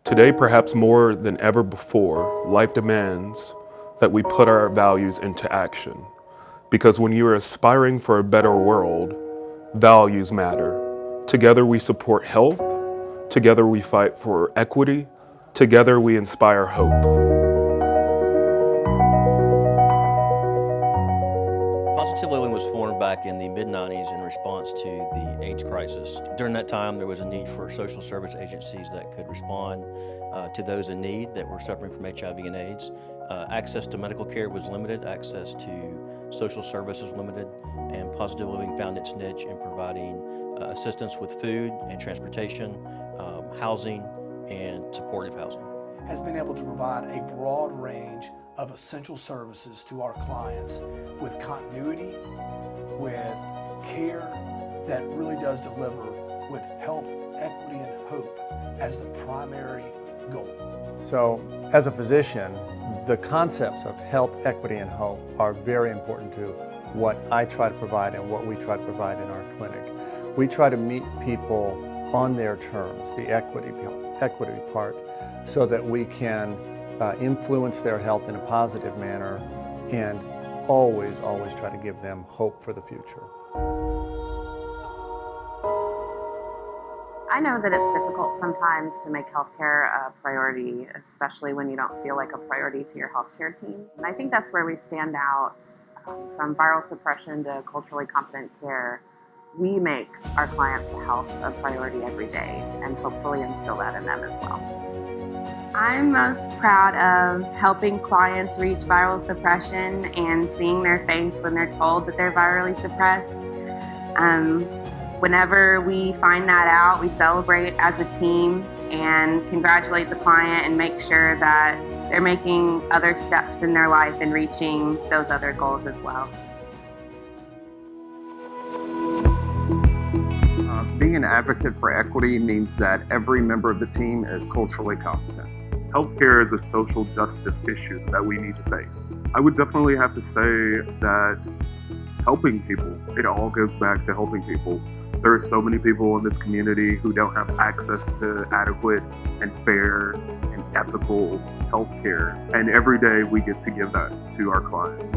Today, perhaps more than ever before, life demands that we put our values into action. Because when you are aspiring for a better world, values matter. Together we support health, together we fight for equity, together we inspire hope. Positive Living was formed back in the mid-90s in response to the AIDS crisis. During that time, there was a need for social service agencies that could respond to those in need that were suffering from HIV and AIDS. Access to medical care was limited, access to social services was limited, and Positive Living found its niche in providing assistance with food and transportation, housing, and supportive housing. Has been able to provide a broad range of essential services to our clients with continuity, with care that really does deliver with health, equity, and hope as the primary goal. So, as a physician, the concepts of health, equity, and hope are very important to what I try to provide and what we try to provide in our clinic. We try to meet people on their terms, the equity part, so that we can influence their health in a positive manner and always try to give them hope for the future. I know that it's difficult sometimes to make healthcare a priority, especially when you don't feel like a priority to your healthcare team. And I think that's where we stand out. From viral suppression to culturally competent care, we make our clients' health a priority every day and hopefully instill that in them as well. I'm most proud of helping clients reach viral suppression and seeing their face when they're told that they're virally suppressed. Whenever we find that out, we celebrate as a team and congratulate the client and make sure that they're making other steps in their life and reaching those other goals as well. Being an advocate for equity means that every member of the team is culturally competent. Healthcare is a social justice issue that we need to face. I would definitely have to say that helping people, it all goes back to helping people. There are so many people in this community who don't have access to adequate and fair and ethical healthcare, and every day we get to give that to our clients.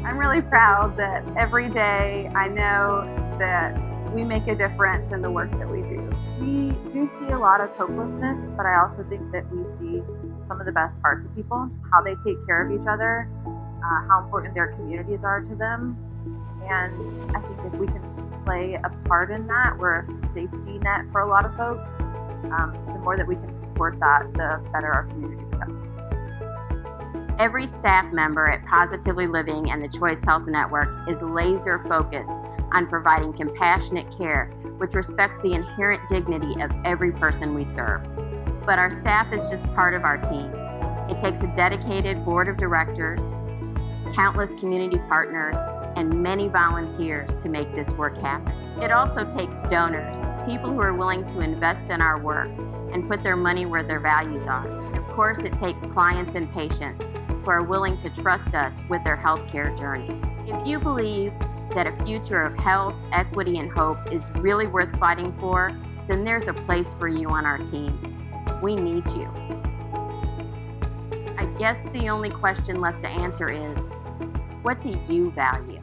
I'm really proud that every day I know that we make a difference in the work that we do. We do see a lot of hopelessness, but I also think that we see some of the best parts of people, how they take care of each other, how important their communities are to them. And I think if we can play a part in that, we're a safety net for a lot of folks. The more that we can support that, the better our community becomes. Every staff member at Positively Living and the Choice Health Network is laser focused on providing compassionate care, which respects the inherent dignity of every person we serve. But our staff is just part of our team. It takes a dedicated board of directors, countless community partners, and many volunteers to make this work happen. It also takes donors, people who are willing to invest in our work and put their money where their values are. And of course, it takes clients and patients who are willing to trust us with their healthcare journey. If you believe that a future of health, equity, and hope is really worth fighting for, then there's a place for you on our team. We need you. I guess the only question left to answer is, what do you value?